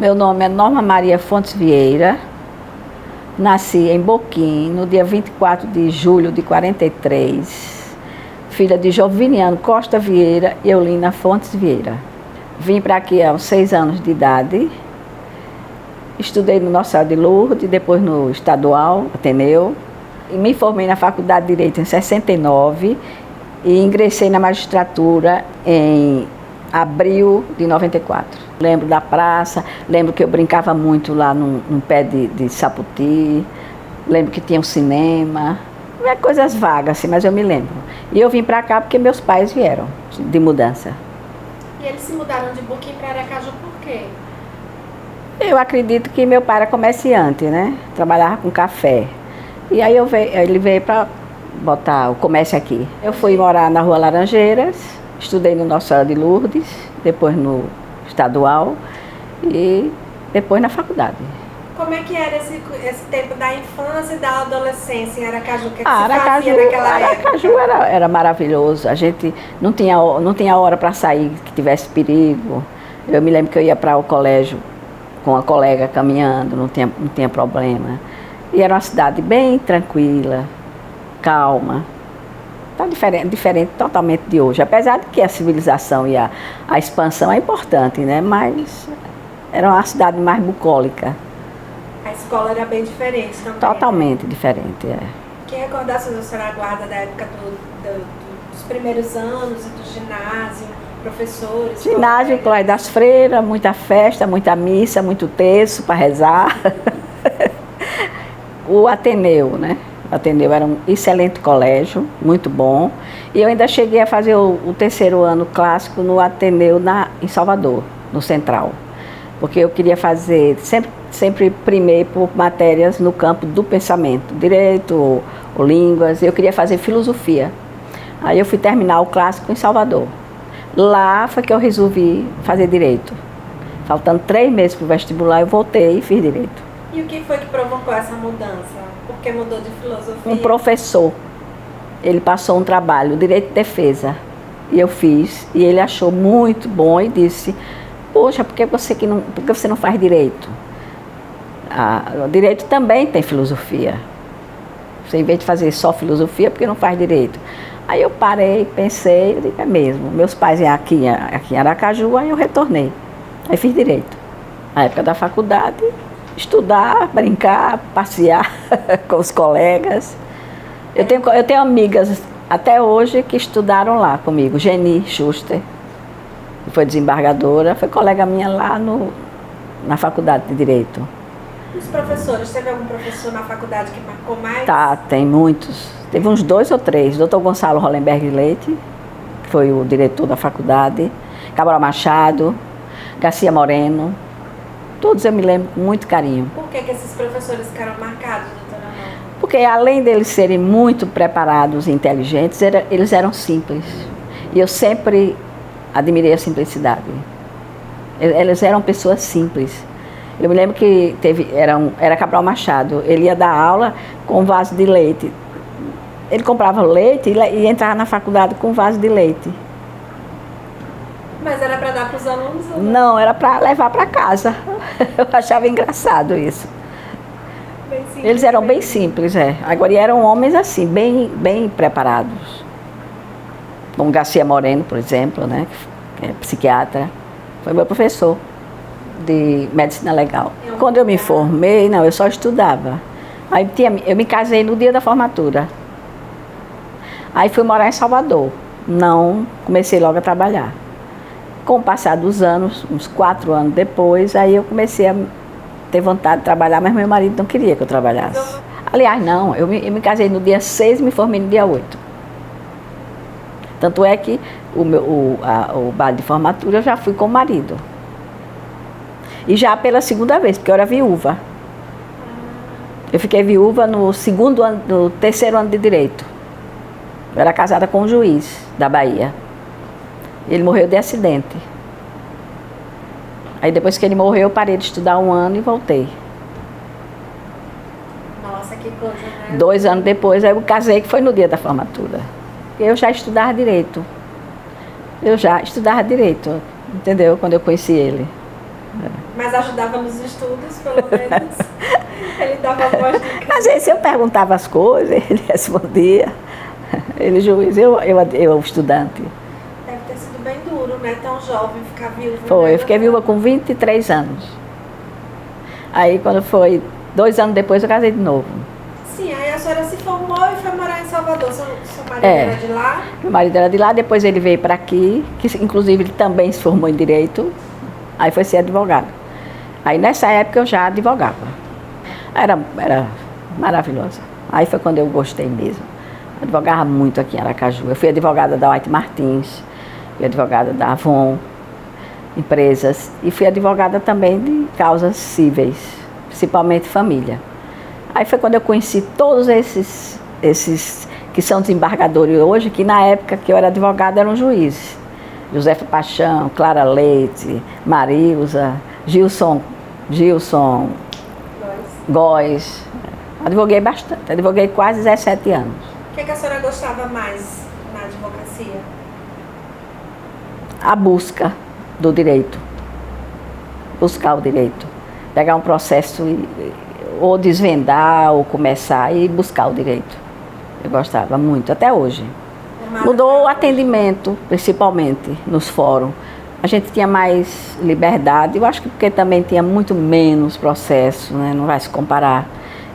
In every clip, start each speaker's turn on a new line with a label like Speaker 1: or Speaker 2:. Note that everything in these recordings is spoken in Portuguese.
Speaker 1: Meu nome é Norma Maria Fontes Vieira. Nasci em Boquim, no dia 24 de julho de 43. Filha de Joviniano Costa Vieira e Eulina Fontes Vieira. Vim para aqui aos 6 anos de idade. Estudei no Nossa Senhora de Lourdes, depois no Estadual, Ateneu. E me formei na Faculdade de Direito em 69 e ingressei na magistratura em abril de 94. Lembro da praça, lembro que eu brincava muito lá num pé de saputi, lembro que tinha um cinema, coisas vagas assim, mas eu me lembro. E eu vim para cá porque meus pais vieram de mudança.
Speaker 2: E eles se mudaram de Boquim para Aracaju por quê?
Speaker 1: Eu acredito que meu pai era comerciante, né? Trabalhava com café. E aí ele veio para botar o comércio aqui. Eu fui morar na Rua Laranjeiras, estudei no Nossa Senhora de Lourdes, depois no Estadual e depois na faculdade.
Speaker 2: Como é que era esse tempo da infância e da adolescência em Aracaju? O que
Speaker 1: Aracaju,
Speaker 2: se fazia naquela
Speaker 1: Aracaju era maravilhoso. A gente não tinha hora para sair que tivesse perigo. Eu me lembro que eu ia para o colégio com a colega caminhando, não tinha problema. E era uma cidade bem tranquila, calma. Está diferente totalmente de hoje. Apesar de que a civilização e a expansão é importante, né? Mas era uma cidade mais bucólica.
Speaker 2: A escola era bem diferente também.
Speaker 1: Totalmente diferente, é.
Speaker 2: Que recordações a senhora guarda da época dos primeiros anos e do ginásio, professores?
Speaker 1: Ginásio, Colégio das Freiras, muita festa, muita missa, muito terço para rezar. O Ateneu, né? O Ateneu era um excelente colégio, muito bom. E eu ainda cheguei a fazer o terceiro ano clássico no Ateneu em Salvador, no Central. Porque eu queria fazer, sempre primei por matérias no campo do pensamento, direito ou línguas, eu queria fazer filosofia. Aí eu fui terminar o clássico em Salvador. Lá foi que eu resolvi fazer direito. Faltando 3 meses para o vestibular, eu voltei e fiz direito.
Speaker 2: E o que foi que provocou essa mudança? Por que mudou de filosofia?
Speaker 1: Um professor, ele passou um trabalho, direito de defesa, e eu fiz, e ele achou muito bom e disse: poxa, por que você não faz direito? O direito também tem filosofia. Você, em vez de fazer só filosofia, por que não faz direito? Aí eu parei, pensei, eu digo, é mesmo. Meus pais iam aqui em Aracaju, aí eu retornei. Aí fiz direito. Na época da faculdade, estudar, brincar, passear com os colegas. Eu tenho amigas até hoje que estudaram lá comigo. Geni Schuster, que foi desembargadora, foi colega minha lá na faculdade de Direito.
Speaker 2: Os professores, teve algum professor na faculdade que marcou mais?
Speaker 1: Tá, tem muitos. Teve uns 2 ou 3. Dr. Gonçalo Hollenberg Leite, que foi o diretor da faculdade. Cabral Machado, Garcia Moreno. Todos eu me lembro com muito carinho.
Speaker 2: Por que esses professores ficaram marcados, doutora Norma?
Speaker 1: Porque além deles serem muito preparados e inteligentes, eles eram simples. E eu sempre admirei a simplicidade. Eles eram pessoas simples. Eu me lembro que era Cabral Machado, ele ia dar aula com um vaso de leite. Ele comprava leite e entrava na faculdade com um vaso de leite.
Speaker 2: Mas era para dar para os alunos? Ou não?
Speaker 1: Não, era para levar para casa. Eu achava engraçado isso.
Speaker 2: Bem simples,
Speaker 1: eles eram bem simples, é. Agora eram homens assim, bem preparados. Como Garcia Moreno, por exemplo, né, que é psiquiatra, foi meu professor de medicina legal. Quando eu me formei, não, eu só estudava. Aí eu me casei no dia da formatura. Aí fui morar em Salvador. Não comecei logo a trabalhar. Com o passar dos anos, uns 4 anos depois, aí eu comecei a ter vontade de trabalhar, mas meu marido não queria que eu trabalhasse. Aliás, não, eu me casei no dia 6 e me formei no dia 8. Tanto é que o baile de formatura eu já fui com o marido. E já pela segunda vez, porque eu era viúva. Eu fiquei viúva no 3º ano de Direito. Eu era casada com um juiz da Bahia. Ele morreu de acidente. Aí depois que ele morreu, eu parei de estudar 1 ano e voltei.
Speaker 2: Nossa, que coisa, né?
Speaker 1: 2 anos depois, aí eu casei, que foi no dia da formatura. Eu já estudava Direito. Entendeu? Quando eu conheci ele.
Speaker 2: Mas ajudava nos estudos, pelo menos. Ele dava voz de casa.
Speaker 1: Às vezes eu perguntava as coisas, ele respondia. Ele juiz, eu estudante.
Speaker 2: Deve ter sido bem duro, né? Tão jovem, ficar viúva.
Speaker 1: Foi,
Speaker 2: né?
Speaker 1: eu fiquei viúva com 23 anos. Aí quando foi 2 anos depois eu casei de novo.
Speaker 2: Sim, aí a senhora se formou e foi morar em Salvador. Seu marido
Speaker 1: É.
Speaker 2: era de lá?
Speaker 1: Meu marido era de lá, depois ele veio para aqui, que inclusive ele também se formou em Direito, aí foi ser advogado. Aí nessa época eu já advogava. Era maravilhosa. Aí foi quando eu gostei mesmo. Advogava muito aqui em Aracaju. Eu fui advogada da White Martins, fui advogada da Avon, empresas, e fui advogada também de causas cíveis, principalmente família. Aí foi quando eu conheci todos esses que são desembargadores hoje, que na época que eu era advogada eram juízes. Josefa Paixão, Clara Leite, Marilza, Gilson Góes. Advoguei bastante, advoguei quase 17 anos.
Speaker 2: O que a senhora gostava mais na advocacia?
Speaker 1: A busca do direito. Buscar o direito. Pegar um processo ou desvendar, ou começar e buscar o direito. Eu gostava muito, até hoje. Mudou o atendimento, principalmente, nos fóruns. A gente tinha mais liberdade, eu acho que porque também tinha muito menos processo, né? Não vai se comparar.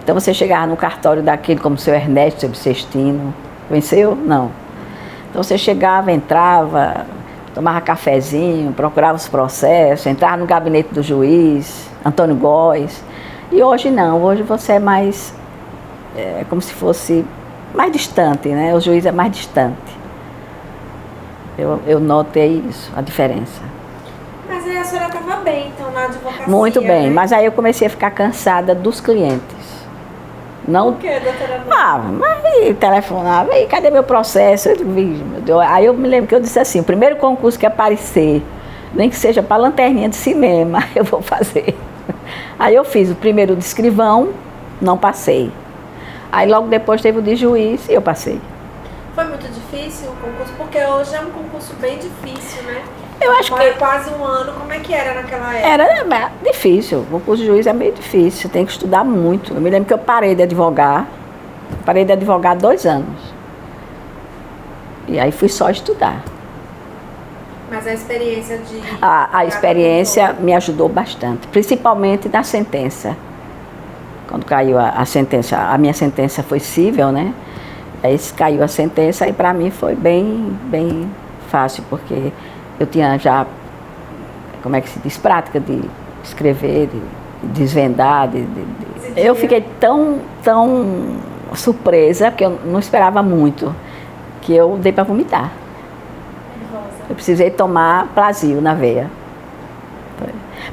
Speaker 1: Então você chegava no cartório daquele como o seu Ernesto, seu Bissestino, venceu? Não. Então você chegava, entrava, tomava cafezinho, procurava os processos, entrava no gabinete do juiz, Antônio Góes. E hoje não, hoje você é mais, como se fosse mais distante, né? O juiz é mais distante. Eu notei isso, a diferença.
Speaker 2: Mas aí a senhora estava bem, então, na advocacia.
Speaker 1: Muito bem,
Speaker 2: né?
Speaker 1: mas aí eu comecei a ficar cansada dos clientes. Não.
Speaker 2: Por quê, doutora?
Speaker 1: Mas aí telefonava, aí cadê meu processo? Eu digo, meu Deus. Aí eu me lembro que eu disse assim, o primeiro concurso que aparecer, nem que seja para lanterninha de cinema, eu vou fazer. Aí eu fiz o primeiro de escrivão, não passei. Aí logo depois teve o de juiz e eu passei.
Speaker 2: Foi muito difícil o concurso? Porque hoje é um concurso bem difícil, né?
Speaker 1: Eu acho
Speaker 2: Agora,
Speaker 1: que
Speaker 2: quase um ano, como é que era naquela época?
Speaker 1: era difícil, o concurso de juiz é meio difícil, você tem que estudar muito. Eu me lembro que eu parei de advogar 2 anos. E aí fui só estudar.
Speaker 2: Mas a experiência de...
Speaker 1: A experiência me ajudou bastante, principalmente na sentença. Quando caiu a sentença, a minha sentença foi cível, né? Aí caiu a sentença e para mim foi bem fácil, porque eu tinha já, como é que se diz, prática de escrever, de desvendar. Eu fiquei tão surpresa, porque eu não esperava muito, que eu dei para vomitar. Eu precisei tomar Plasil na veia.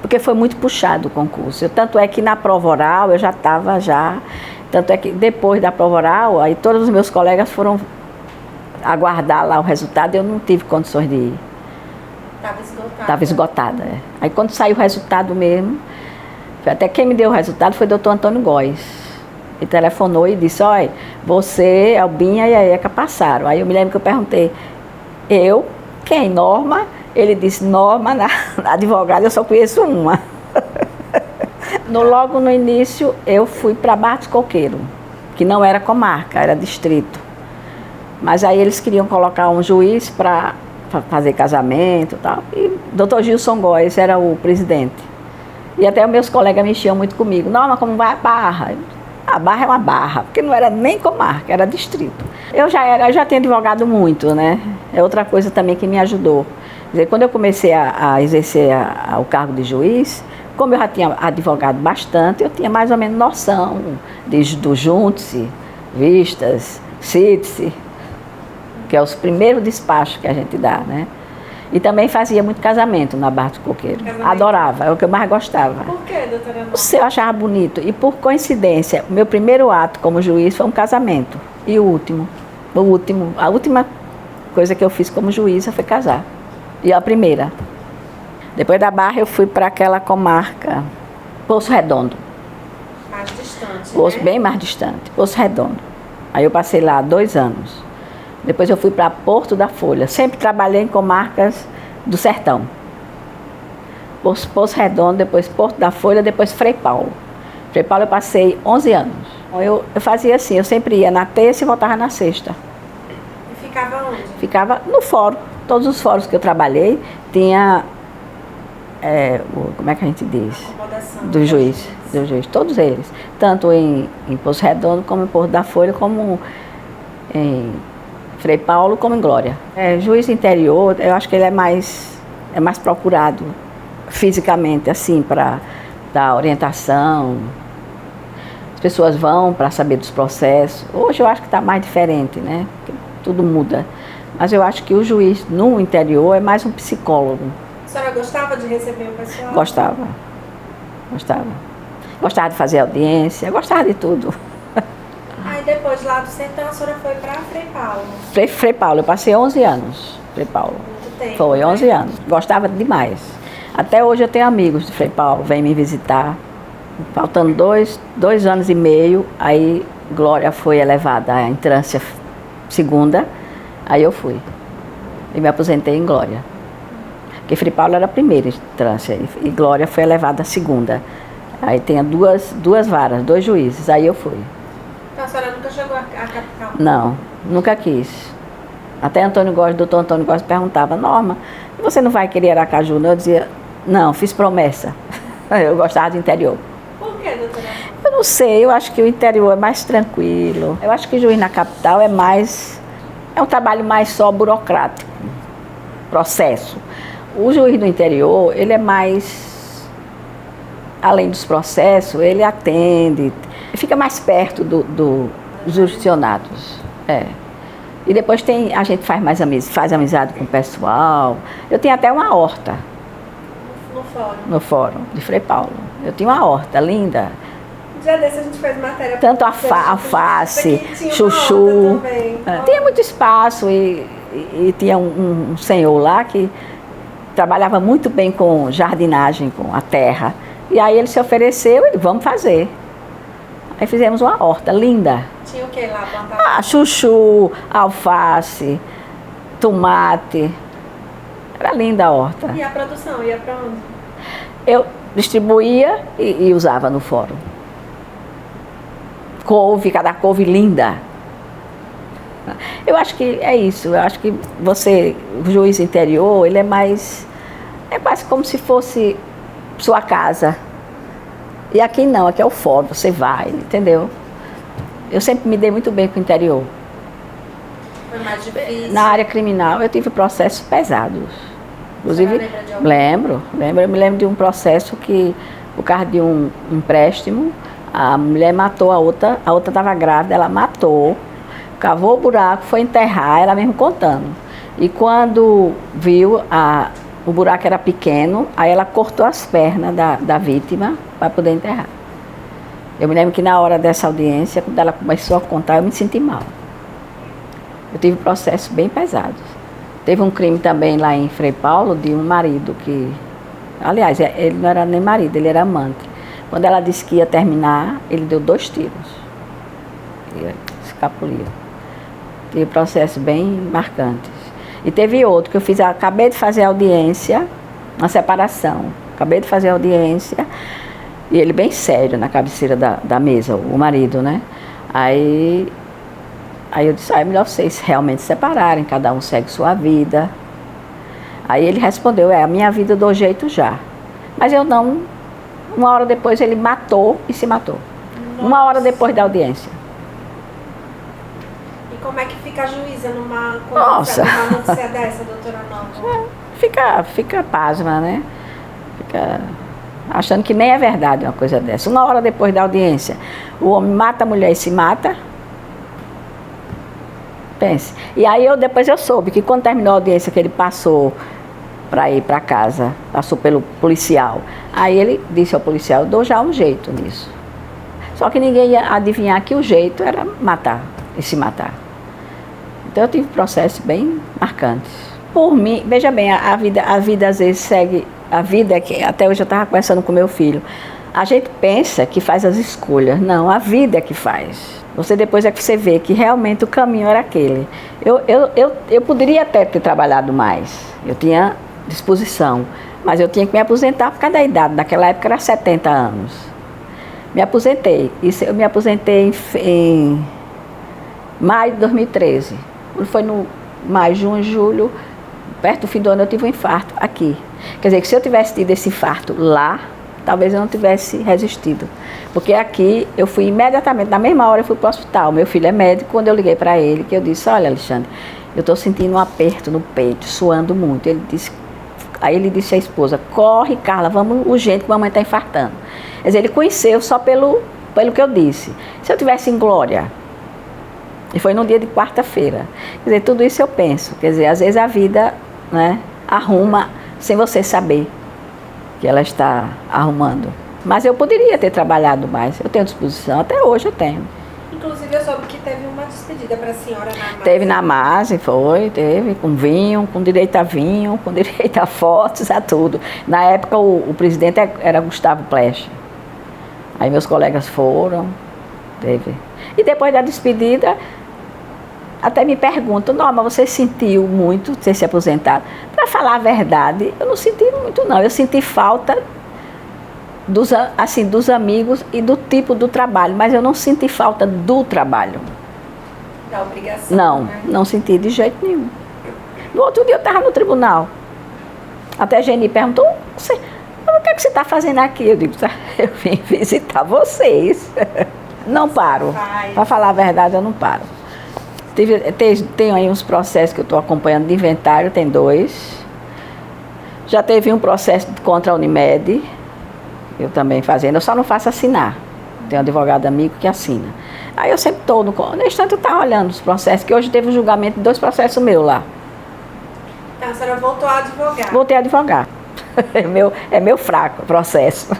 Speaker 1: Porque foi muito puxado o concurso. Tanto é que na prova oral eu já estava Tanto é que depois da prova oral, aí todos os meus colegas foram aguardar lá o resultado, eu não tive condições de ir.
Speaker 2: Estava esgotada.
Speaker 1: Estava esgotada, é. Aí quando saiu o resultado mesmo, até quem me deu o resultado foi o doutor Antônio Góes. Ele telefonou e disse, olha, você, Albinha e a Eca passaram. Aí eu me lembro que eu perguntei, quem? Norma? Ele disse, Norma, na advogada eu só conheço uma. Logo no início eu fui para Barra dos Coqueiros, que não era comarca, era distrito. Mas aí eles queriam colocar um juiz para fazer casamento e tal. E o doutor Gilson Góes era o presidente. E até os meus colegas mexiam muito comigo. Norma, como vai a Barra? A Barra é uma barra, porque não era nem comarca, era distrito. Eu já tinha advogado muito, né? É outra coisa também que me ajudou. Quer dizer, quando eu comecei a exercer o cargo de juiz, como eu já tinha advogado bastante, eu tinha mais ou menos noção do júndice, vistas, cítice, que é os primeiros despachos que a gente dá, né? E também fazia muito casamento na Barra do Coqueiro. Adorava, é o que eu mais gostava.
Speaker 2: Por quê, doutora Norma?
Speaker 1: Eu achava bonito. E por coincidência, o meu primeiro ato como juiz foi um casamento. E a última coisa que eu fiz como juíza foi casar. E a primeira. Depois da Barra eu fui para aquela comarca, Poço Redondo.
Speaker 2: Mais distante, né?
Speaker 1: Bem mais distante, Poço Redondo. Aí eu passei lá 2 anos. Depois eu fui para Porto da Folha. Sempre trabalhei em comarcas do sertão. Poço Redondo, depois Porto da Folha, depois Frei Paulo. Frei Paulo eu passei 11 anos. Eu fazia assim, eu sempre ia na terça e voltava na sexta.
Speaker 2: E ficava onde?
Speaker 1: Ficava no fórum. Todos os fóruns que eu trabalhei tinha, como é que a gente diz?
Speaker 2: Acomodação.
Speaker 1: Do juiz, todos eles. Tanto em Poço Redondo, como em Porto da Folha, como em Frei Paulo, como em Glória. Juiz interior, eu acho que ele é mais procurado fisicamente, assim, para dar orientação. As pessoas vão para saber dos processos. Hoje eu acho que está mais diferente, né? Tudo muda. Mas eu acho que o juiz no interior é mais um psicólogo.
Speaker 2: A senhora gostava de receber o pessoal?
Speaker 1: Gostava. Gostava de fazer audiência, gostava de tudo.
Speaker 2: Aí depois lá do Sertão a senhora foi para Frei Paulo?
Speaker 1: Frei Paulo, eu passei 11 anos, Frei Paulo.
Speaker 2: Muito tempo.
Speaker 1: Foi,
Speaker 2: né?
Speaker 1: 11 anos. Gostava demais. Até hoje eu tenho amigos de Frei Paulo, vêm me visitar. Faltando 2 anos e meio, aí Glória foi elevada à entrância segunda, aí eu fui. E me aposentei em Glória. Porque Frei Paulo era a primeira entrância e Glória foi elevada à segunda. Aí tem duas varas, 2 juízes, aí eu fui.
Speaker 2: Então a senhora nunca chegou à capital?
Speaker 1: Não, nunca quis. Até doutor Antônio Góes perguntava, Norma, você não vai querer Aracaju? Eu dizia, não, fiz promessa. Eu gostava do interior.
Speaker 2: Por que, doutora?
Speaker 1: Eu não sei, eu acho que o interior é mais tranquilo. Eu acho que o juiz na capital é um trabalho mais só burocrático, processo. O juiz do interior, ele é mais, além dos processos, ele atende, fica mais perto dos jurisdicionados. E depois a gente faz amizade com o pessoal. Eu tinha até uma horta. No fórum de Frei Paulo. Eu tinha uma horta linda.
Speaker 2: Um dia desse a gente fez matéria.
Speaker 1: Tanto alface, chuchu. Tinha muito espaço e tinha um senhor lá que trabalhava muito bem com jardinagem, com a terra. E aí ele se ofereceu e vamos fazer. Aí fizemos uma horta linda.
Speaker 2: Tinha o que lá? Plantava?
Speaker 1: Chuchu, alface, tomate. Era linda a horta.
Speaker 2: E a produção ia para onde?
Speaker 1: Eu distribuía e usava no fórum. Cada couve linda. Eu acho que é isso. Eu acho que o juiz interior, ele é quase como se fosse sua casa. E aqui não, aqui é o fórum, você vai, entendeu? Eu sempre me dei muito bem com o interior.
Speaker 2: Foi mais difícil?
Speaker 1: Na área criminal eu tive processos pesados. Inclusive, lembro, eu me lembro de um processo que, por causa de um empréstimo, a mulher matou a outra estava grávida, ela matou, cavou o buraco, foi enterrar, ela mesmo contando. E quando viu, o buraco era pequeno, aí ela cortou as pernas da vítima para poder enterrar. Eu me lembro que na hora dessa audiência, quando ela começou a contar, eu me senti mal. Eu tive processos bem pesados. Teve um crime também lá em Frei Paulo de um marido que... Aliás, ele não era nem marido, ele era amante. Quando ela disse que ia terminar, ele deu 2 tiros. E escapuliu. Tive processos bem marcantes. E teve outro que acabei de fazer audiência, uma separação. Acabei de fazer audiência, e ele bem sério na cabeceira da mesa, o marido, né? Aí eu disse, é melhor vocês realmente se separarem, cada um segue sua vida. Aí ele respondeu, a minha vida eu dou jeito já. Mas eu não. Uma hora depois ele matou e se matou. Nossa. Uma hora depois da audiência.
Speaker 2: E como é que fica a juíza numa notícia dessa, doutora Norma?
Speaker 1: Fica pasma, né? Fica achando que nem é verdade uma coisa dessa. Uma hora depois da audiência, o homem mata a mulher e se mata. Pense. E aí depois eu soube que quando terminou a audiência que ele passou para ir para casa, passou pelo policial, aí ele disse ao policial, eu dou já um jeito nisso. Só que ninguém ia adivinhar que o jeito era matar e se matar. Então eu tive processos bem marcantes. Por mim, veja bem, a vida às vezes segue, a vida que até hoje eu estava conversando com meu filho, a gente pensa que faz as escolhas, não, a vida é que faz. Você depois é que você vê que realmente o caminho era aquele. Eu poderia até ter trabalhado mais, eu tinha disposição, Mas eu tinha que me aposentar por causa da idade. Naquela época era 70 anos. Me aposentei. Isso, eu me aposentei em maio de 2013. Quando foi no maio, junho, julho, perto do fim do ano, eu tive um infarto aqui. Quer dizer, que se eu tivesse tido esse infarto lá, talvez eu não tivesse resistido. Porque aqui, eu fui imediatamente, na mesma hora eu fui para o hospital. Meu filho é médico, quando eu liguei para ele, que eu disse, olha, Alexandre, eu estou sentindo um aperto no peito, suando muito. Aí ele disse à esposa, corre, Carla, vamos urgente que a mamãe está infartando. Quer dizer, ele conheceu só pelo que eu disse. Se eu tivesse em Glória, e foi num dia de quarta-feira, quer dizer, tudo isso eu penso. Quer dizer, às vezes a vida, né, arruma sem você saber que ela está arrumando. Mas eu poderia ter trabalhado mais, eu tenho disposição, até hoje eu tenho.
Speaker 2: Inclusive eu soube que teve uma despedida para a senhora na MASE.
Speaker 1: Teve na MASE, teve, com vinho, com direito a vinho, com direito a fotos, a tudo. Na época o presidente era Gustavo Pleche. Aí meus colegas foram, teve. E depois da despedida, até me perguntam, Norma, você sentiu muito ter se aposentado? Para falar a verdade, eu não senti muito não, eu senti falta dos amigos e do tipo do trabalho, mas eu não senti falta do trabalho.
Speaker 2: Da obrigação,
Speaker 1: não,
Speaker 2: né?
Speaker 1: Não senti de jeito nenhum. No outro dia eu estava no tribunal. Até a Geni perguntou, o que é que você está fazendo aqui? Eu digo, eu vim visitar vocês. Não paro. Para falar a verdade, eu não paro. Tenho aí uns processos que eu estou acompanhando de inventário, tem 2. Já teve um processo contra a Unimed, eu também fazendo, eu só não faço assinar. Tem um advogado amigo que assina. Aí eu sempre estou, no instante eu estava olhando os processos, que hoje teve um julgamento de 2 processos meus lá.
Speaker 2: Então a senhora voltou a advogar?
Speaker 1: Voltei a advogar. É meu fraco o processo.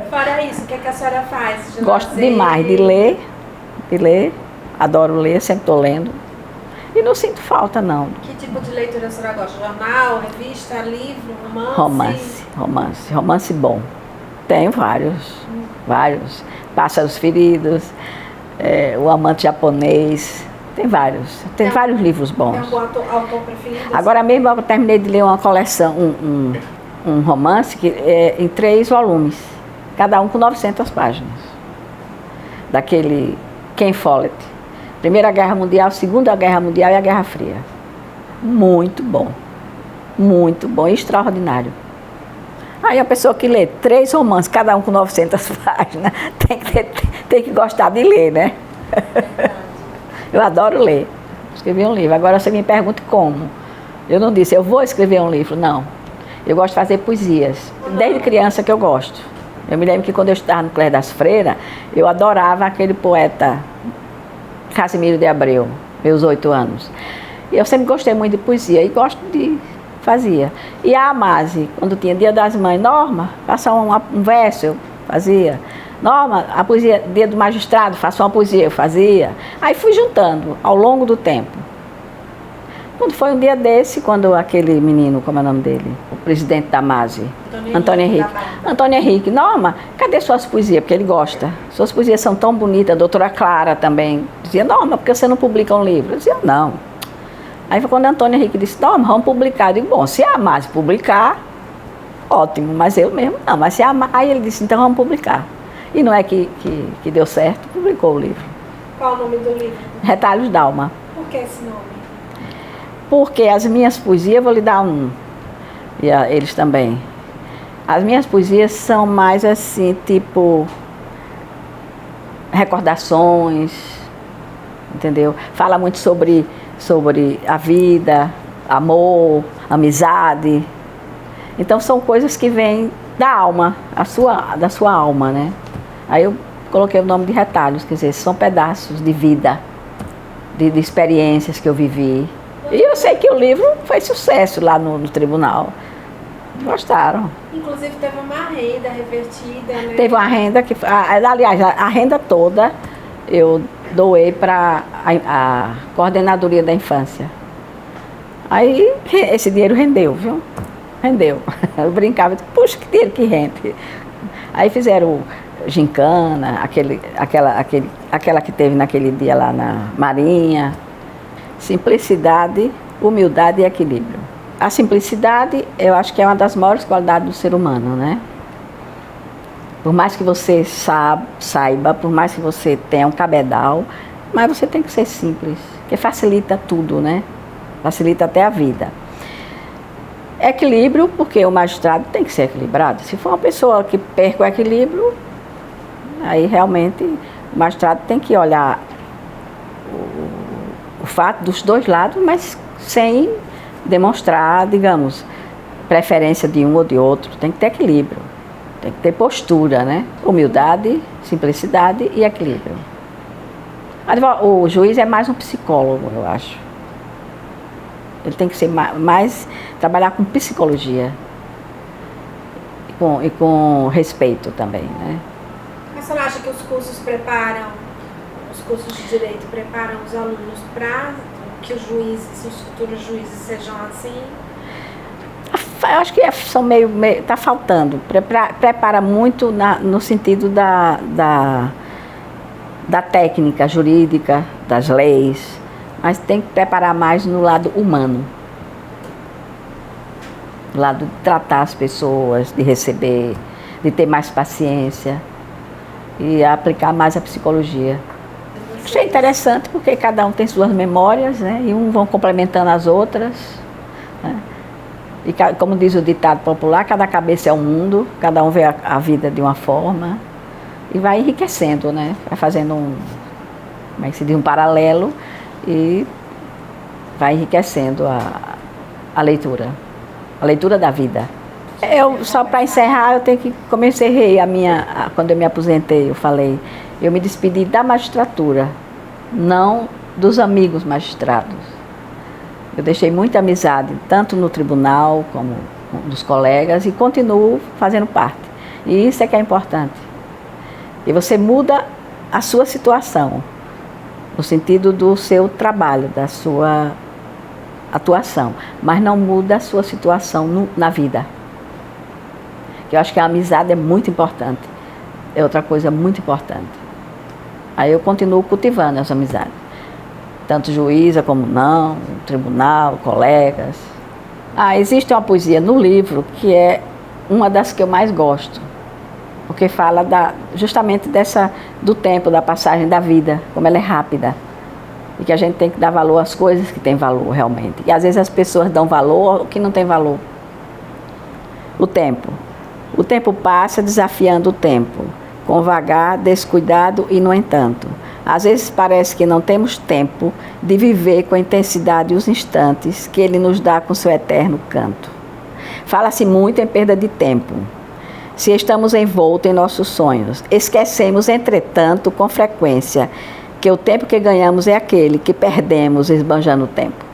Speaker 2: Fora isso, o que a senhora faz?
Speaker 1: Gosto demais de ler, adoro ler, sempre estou lendo. E não sinto falta, não.
Speaker 2: Que tipo de leitura a senhora gosta? Jornal, revista, livro, romance?
Speaker 1: Romance bom. Tenho vários. Pássaros Feridos, O Amante Japonês, tem vários. Tem vários livros bons.
Speaker 2: Tem algum autor preferido?
Speaker 1: Agora mesmo eu terminei de ler uma coleção, um romance que em 3 volumes, cada um com 900 páginas. Daquele Ken Follett. Primeira Guerra Mundial, Segunda Guerra Mundial e a Guerra Fria. Muito bom, extraordinário. Aí a pessoa que lê 3 romances, cada um com 900 páginas, tem que gostar de ler, né? Eu adoro ler. Escrevi um livro. Agora você me pergunta como. Eu não disse, eu vou escrever um livro, não. Eu gosto de fazer poesias. Desde criança que eu gosto. Eu me lembro que quando eu estava no Colégio das Freiras, eu adorava aquele poeta Casimiro de Abreu, meus 8 anos. E eu sempre gostei muito de poesia e fazia. E a MASE, quando tinha Dia das Mães, Norma, faça um verso, eu fazia. Norma, a poesia, Dia do Magistrado, faça uma poesia, eu fazia. Aí fui juntando ao longo do tempo. Quando foi um dia desse, quando aquele menino, como é o nome dele? O presidente da MASE, Antônio Henrique. Antônio Henrique, Norma, cadê suas poesias? Porque ele gosta. Suas poesias são tão bonitas. A doutora Clara também dizia, Norma, por que você não publica um livro? Eu dizia, não. Aí foi quando Antônio Henrique disse, Norma, vamos publicar. Eu digo, bom, se a MASE publicar, ótimo, mas eu mesmo não. Mas se a MASE... Aí ele disse, então vamos publicar. E não é que deu certo, publicou o livro.
Speaker 2: Qual o nome do livro?
Speaker 1: Retalhos d'Alma.
Speaker 2: Por que esse nome?
Speaker 1: Porque as minhas poesias, vou lhe dar um, e eles também. As minhas poesias são mais assim, tipo, recordações, entendeu? Fala muito sobre a vida, amor, amizade. Então são coisas que vêm da alma, da sua alma, né? Aí eu coloquei o nome de retalhos, quer dizer, são pedaços de vida, de experiências que eu vivi. E eu sei que o livro foi sucesso lá no tribunal. Gostaram.
Speaker 2: Inclusive teve uma renda revertida, né?
Speaker 1: Teve uma renda que... aliás, a renda toda eu doei para a Coordenadoria da Infância. Aí esse dinheiro rendeu, viu? Rendeu. Eu brincava, puxa, que dinheiro que rende. Aí fizeram gincana, aquela que teve naquele dia lá na Marinha. Simplicidade, humildade e equilíbrio. a simplicidade, eu acho que é uma das maiores qualidades do ser humano, né? Por mais que você saiba, por mais que você tenha um cabedal, mas você tem que ser simples, que facilita tudo, né? Facilita até a vida. Equilíbrio, porque o magistrado tem que ser equilibrado. Se for uma pessoa que perca o equilíbrio, aí realmente o magistrado tem que olhar o fato dos dois lados, mas sem demonstrar, digamos, preferência de um ou de outro. Tem que ter equilíbrio, tem que ter postura, né? Humildade, simplicidade e equilíbrio. O juiz é mais um psicólogo, eu acho. Ele tem que ser mais trabalhar com psicologia e com respeito também, né?
Speaker 2: Mas você não acha que os cursos de direito preparam os alunos para que os futuros juízes sejam assim?
Speaker 1: Eu acho que está faltando. Prepara muito no sentido da técnica jurídica, das leis, mas tem que preparar mais no lado humano. No lado de tratar as pessoas, de receber, de ter mais paciência e aplicar mais a psicologia. Achei interessante porque cada um tem suas memórias, né? E um vão complementando as outras, né? E como diz o ditado popular, cada cabeça é um mundo, cada um vê a vida de uma forma e vai enriquecendo, né? Vai fazendo como é que se diz, um paralelo e vai enriquecendo a leitura da vida. Só para encerrar, eu tenho que, como eu encerrei quando eu me aposentei, eu falei, eu me despedi da magistratura, não dos amigos magistrados. Eu deixei muita amizade, tanto no tribunal como dos colegas, e continuo fazendo parte. E isso é que é importante. E você muda a sua situação, no sentido do seu trabalho, da sua atuação, mas não muda a sua situação na vida. Eu acho que a amizade é muito importante, é outra coisa muito importante. Aí eu continuo cultivando as amizades, tanto juíza como não, tribunal, colegas. Existe uma poesia no livro que é uma das que eu mais gosto, porque fala justamente do tempo, da passagem da vida, como ela é rápida, e que a gente tem que dar valor às coisas que têm valor realmente. E às vezes as pessoas dão valor ao que não tem valor. O tempo passa desafiando o tempo, com vagar, descuidado e no entanto. Às vezes parece que não temos tempo de viver com a intensidade os instantes que Ele nos dá com seu eterno canto. Fala-se muito em perda de tempo. Se estamos envoltos em nossos sonhos, esquecemos, entretanto, com frequência, que o tempo que ganhamos é aquele que perdemos esbanjando o tempo.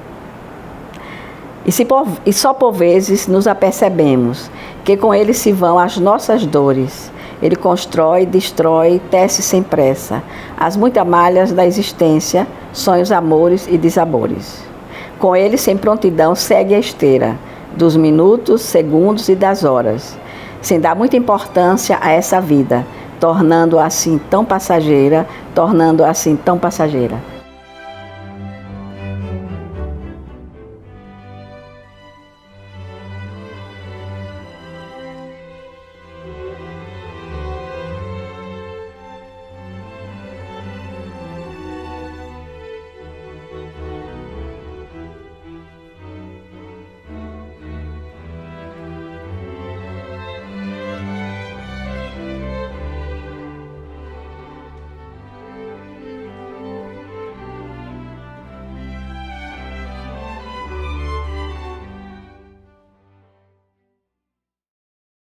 Speaker 1: E só por vezes nos apercebemos que com ele se vão as nossas dores. Ele constrói, destrói, tece sem pressa as muitas malhas da existência, sonhos, amores e desabores. Com ele, sem prontidão, segue a esteira dos minutos, segundos e das horas, sem dar muita importância a essa vida, tornando-a assim tão passageira, tornando-a assim tão passageira.